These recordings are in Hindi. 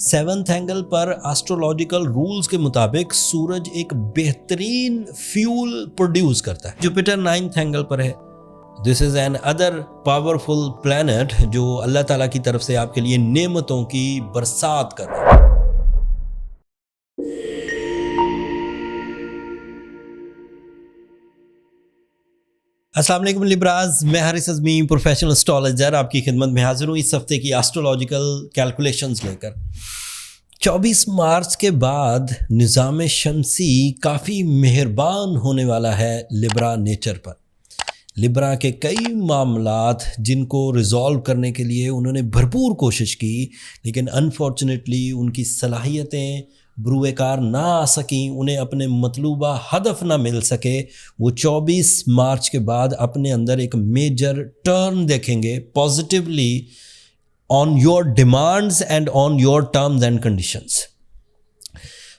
सेवंथ एंगल पर एस्ट्रोलॉजिकल रूल्स के मुताबिक सूरज एक बेहतरीन फ्यूल प्रोड्यूस करता है। जुपिटर नाइन्थ एंगल पर है। This is an other powerful planet जो अल्लाह ताला की तरफ से आपके लिए नेमतों की बरसात कर रहा है। अस्सलाम वालेकुम लिब्राज, मैं हारिस अज़मी प्रोफेशनल एस्ट्रोलॉजर आपकी खिदमत में हाजिर हूँ इस हफ्ते की एस्ट्रोलॉजिकल कैलकुलेशंस लेकर। 24 मार्च के बाद निज़ाम शमसी काफ़ी मेहरबान होने वाला है लिब्रा नेचर पर। लिब्रा के कई मामलात जिनको रिज़ॉल्व करने के लिए उन्होंने भरपूर कोशिश की, लेकिन अनफॉर्चुनेटली उनकी सलाहियतें बुरुएकार ना आ सकें, उन्हें अपने मतलूबा हदफ ना मिल सके। वो 24 मार्च के बाद अपने अंदर एक मेजर टर्न देखेंगे positively on your demands and on your terms and conditions.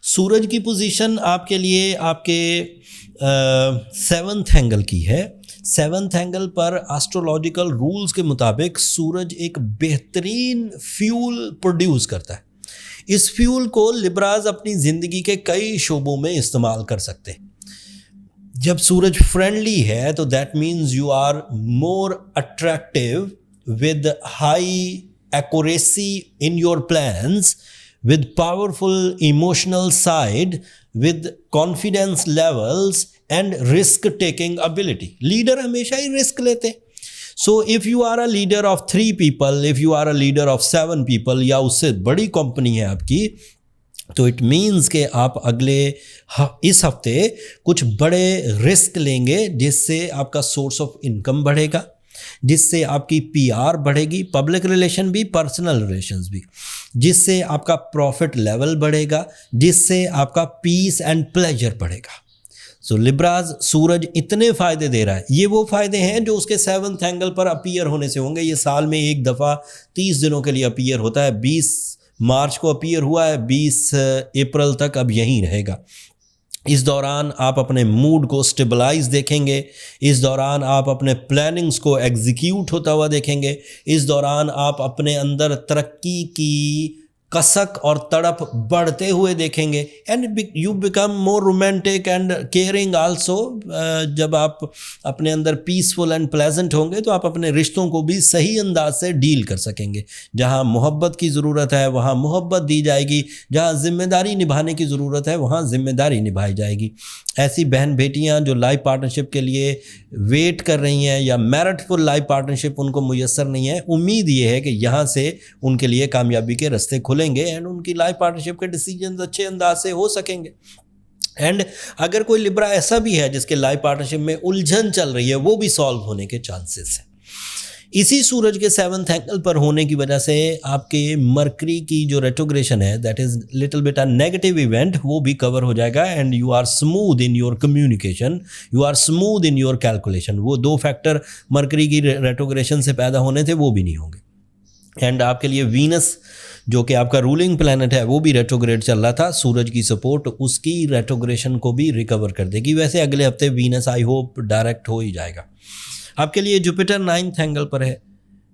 सूरज की पोजीशन आपके लिए आपके सेवंथ एंगल की है। सेवंथ एंगल पर एस्ट्रोलॉजिकल रूल्स के मुताबिक सूरज एक बेहतरीन फ्यूल प्रोड्यूस करता है। इस फ्यूल को लिब्राज अपनी ज़िंदगी के कई शोबों में इस्तेमाल कर सकते हैं। जब सूरज फ्रेंडली है तो that means you are more attractive with high accuracy in your plans, with powerful emotional side, with confidence levels and risk taking ability. Leader हमेशा ही रिस्क लेते हैं। So if you are a leader of 3 people, if you are a leader of 7 people या उससे बड़ी कंपनी है आपकी, तो इट मीन्स कि आप अगले इस हफ्ते कुछ बड़े रिस्क लेंगे जिससे आपका सोर्स ऑफ इनकम बढ़ेगा, जिससे आपकी पीआर बढ़ेगी, पब्लिक रिलेशन भी, पर्सनल रिलेशंस भी, जिससे आपका प्रॉफिट लेवल बढ़ेगा, जिससे आपका पीस एंड प्लेजर बढ़ेगा। सो लिब्राज सूरज इतने फ़ायदे दे रहा है। ये वो फ़ायदे हैं जो उसके सेवंथ एंगल पर अपीयर होने से होंगे। ये साल में एक दफ़ा 30 दिनों के लिए अपीयर होता है। 20 मार्च को अपीयर हुआ है, 20 अप्रैल तक अब यहीं रहेगा। इस दौरान आप अपने मूड को स्टेबलाइज देखेंगे, इस दौरान आप अपने प्लानिंग्स को एग्जीक्यूट होता हुआ देखेंगे, इस दौरान आप अपने अंदर तरक्की की कसक और तड़प बढ़ते हुए देखेंगे। And you become more romantic and caring also. जब आप अपने अंदर पीसफुल एंड प्लेजेंट होंगे तो आप अपने रिश्तों को भी सही अंदाज से डील कर सकेंगे। जहाँ मोहब्बत की ज़रूरत है वहाँ मोहब्बत दी जाएगी, जहाँ ज़िम्मेदारी निभाने की ज़रूरत है वहाँ ज़िम्मेदारी निभाई जाएगी। ऐसी बहन बेटियाँ जो लाइफ पार्टनरशिप के लिए वेट कर रही हैं या मैरिटफुल लाइफ पार्टनरशिप उनको मुयस्सर नहीं है, उम्मीद ये है कि यहाँ से उनके लिए कामयाबी के रास्ते खुलेंगे एंड उनकी लाइफ पार्टनरशिप के डिसीजंस अच्छे अंदाज से हो सकेंगे। एंड अगर कोई लिब्रा ऐसा भी है जिसके लाइफ पार्टनरशिप में उलझन चल रही है, वो भी सॉल्व होने के चांसेस हैं। इसी सूरज के सेवंथ एंगल पर होने की वजह से आपके मरकरी की जो रेट्रोग्रेशन है, that is little bit a negative event, वो भी कवर हो जाएगा। And you are smooth in your communication, you are smooth in your calculation. वो 2 फैक्टर मरकरी की रेट्रोग्रेशन से पैदा होने थे वो भी नहीं होंगे। एंड आपके लिए वीनस जो कि आपका रूलिंग प्लैनेट है वो भी रेट्रोग्रेड चल रहा था। सूरज की सपोर्ट उसकी रेट्रोग्रेशन को भी रिकवर कर देगी। वैसे अगले हफ्ते वीनस आई होप डायरेक्ट हो ही जाएगा। आपके लिए जुपिटर 9th एंगल पर है।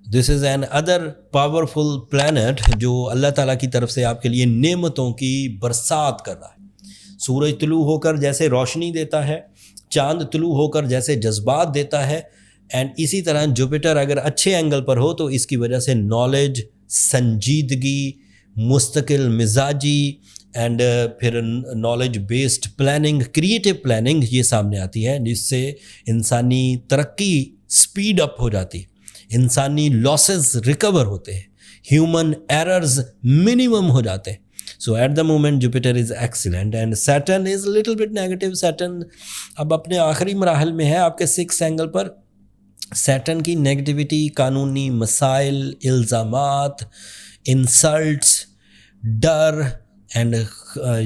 This is an other powerful planet जो अल्लाह ताला की तरफ से आपके लिए नेमतों की बरसात कर रहा है। सूरज तुलू होकर जैसे रोशनी देता है, चांद तुलू होकर जैसे जज्बात देता है, एंड इसी तरह जुपिटर अगर अच्छे एंगल पर हो तो इसकी वजह से नॉलेज, संजीदगी, मुस्तकिल मिजाजी एंड फिर knowledge based planning, creative planning ये सामने आती है, जिससे इंसानी तरक्की स्पीड अप हो जाती है, इंसानी लॉसेस रिकवर होते हैं, ह्यूमन एरर्स मिनिमम हो जाते हैं। So at the moment Jupiter is excellent and Saturn is little bit negative. Saturn अब अपने आखिरी मराहल में है आपके 6th एंगल पर। सैटर्न की नेगेटिविटी कानूनी मसाइल, इल्ज़ामात, इंसल्ट्स, डर एंड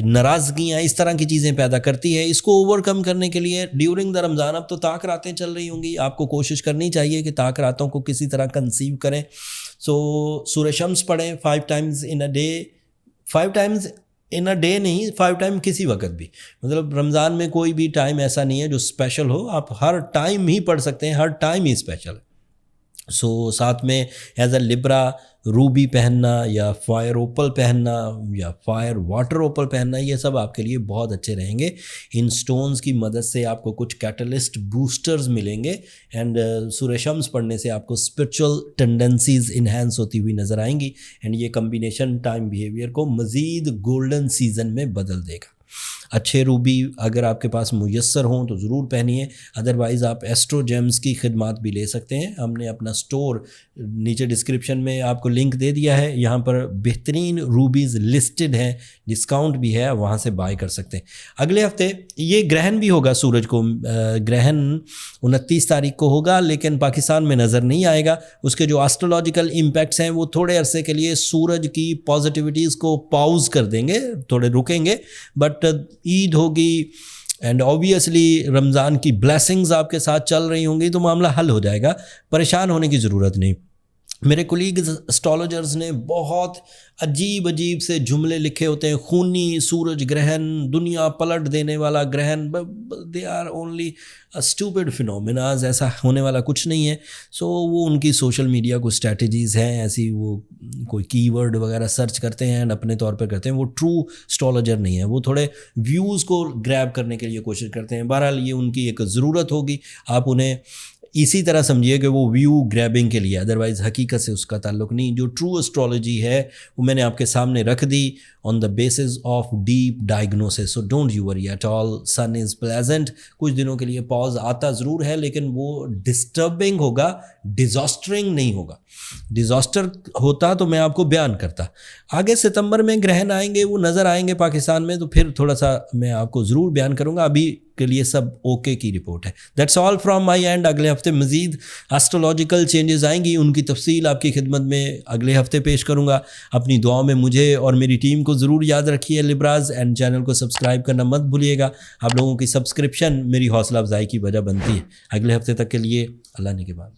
नाराज़गियाँ, इस तरह की चीज़ें पैदा करती है। इसको ओवरकम करने के लिए ड्यूरिंग द रमज़ान अब तो ताक रातें चल रही होंगी, आपको कोशिश करनी चाहिए कि ताक रातों को किसी तरह कंसीव करें। सो सूरह शम्स पढ़ें 5 times in a day, 5 times in a day नहीं, 5 टाइम किसी वक्त भी। मतलब रमज़ान में कोई भी टाइम ऐसा नहीं है जो स्पेशल हो, आप हर टाइम ही पढ़ सकते हैं, हर टाइम ही स्पेशल है। साथ में एज अ लिब्रा रूबी पहनना या फायर ओपल पहनना या फायर वाटर ओपल पहनना, ये सब आपके लिए बहुत अच्छे रहेंगे। इन स्टोन्स की मदद से आपको कुछ कैटलिस्ट बूस्टर्स मिलेंगे एंड सूर्यशम्स पढ़ने से आपको स्पिरिचुअल टेंडेंसीज इन्हेंस होती हुई नज़र आएंगी एंड ये कम्बिनेशन टाइम बिहेवियर को मज़ीद गोल्डन सीजन में बदल देगा। अच्छे रूबी अगर आपके पास मुयस्सर हों तो ज़रूर पहनिए, अदरवाइज़ आप एस्ट्रो जेम्स की खिदमत भी ले सकते हैं। हमने अपना स्टोर नीचे डिस्क्रिप्शन में आपको लिंक दे दिया है, यहाँ पर बेहतरीन रूबीज़ लिस्टेड हैं, डिस्काउंट भी है, वहाँ से बाय कर सकते हैं। अगले हफ्ते ये ग्रहण भी होगा, सूरज को ग्रहण 29 तारीख को होगा, लेकिन पाकिस्तान में नज़र नहीं आएगा। उसके जो एस्ट्रोलॉजिकल इम्पैक्ट्स हैं वो थोड़े अरसे के लिए सूरज की पॉजिटिविटीज़ को पॉज कर देंगे, थोड़े रुकेंगे, बट ईद होगी एंड ऑब्वियसली रमज़ान की ब्लेसिंग्स आपके साथ चल रही होंगी तो मामला हल हो जाएगा, परेशान होने की ज़रूरत नहीं। मेरे कोलीग्स एस्ट्रोलॉजर्स ने बहुत अजीब अजीब से जुमले लिखे होते हैं, खूनी सूरज ग्रहण, दुनिया पलट देने वाला ग्रहण, they are only stupid phenomenas, ऐसा होने वाला कुछ नहीं है। सो वो उनकी सोशल मीडिया को स्ट्रैटेजीज़ हैं ऐसी, वो कोई कीवर्ड वगैरह सर्च करते हैं एंड अपने तौर पर करते हैं, वो ट्रू एस्ट्रोलॉजर नहीं है, वो थोड़े व्यूज़ को ग्रैब करने के लिए कोशिश करते हैं। बहरहाल ये उनकी एक ज़रूरत होगी, आप उन्हें इसी तरह समझिए कि वो व्यू ग्रैबिंग के लिए, अदरवाइज़ हकीकत से उसका ताल्लुक नहीं। जो ट्रू एस्ट्रोलॉजी है वो मैंने आपके सामने रख दी on the basis of deep diagnosis, so don't you worry at all. Sun is pleasant, कुछ दिनों के लिए पॉज आता ज़रूर है, लेकिन वो डिस्टर्बिंग होगा, डिज़ास्टरिंग नहीं होगा। डिज़ास्टर होता तो मैं आपको बयान करता। आगे सितंबर में ग्रहण आएंगे, वो नज़र आएंगे पाकिस्तान में, तो फिर थोड़ा सा मैं आपको ज़रूर बयान करूँगा। अभी के लिए सब ओके की रिपोर्ट है। That's all from my and. अगले हफ्ते मज़ीद एस्ट्रोलॉजिकल चेंजेस आएंगी, उनकी तफसील आपकी खिदमत में अगले हफ्ते पेश करूँगा। अपनी दुआओं में मुझे और मेरी टीम को ज़रूर याद रखिए लिब्राज, एंड चैनल को सब्सक्राइब करना मत भूलिएगा। आप लोगों की सब्सक्रिप्शन मेरी हौसला अफजाई की वजह बनती है। अगले हफ्ते तक के लिए अल्लाह ने के बाद।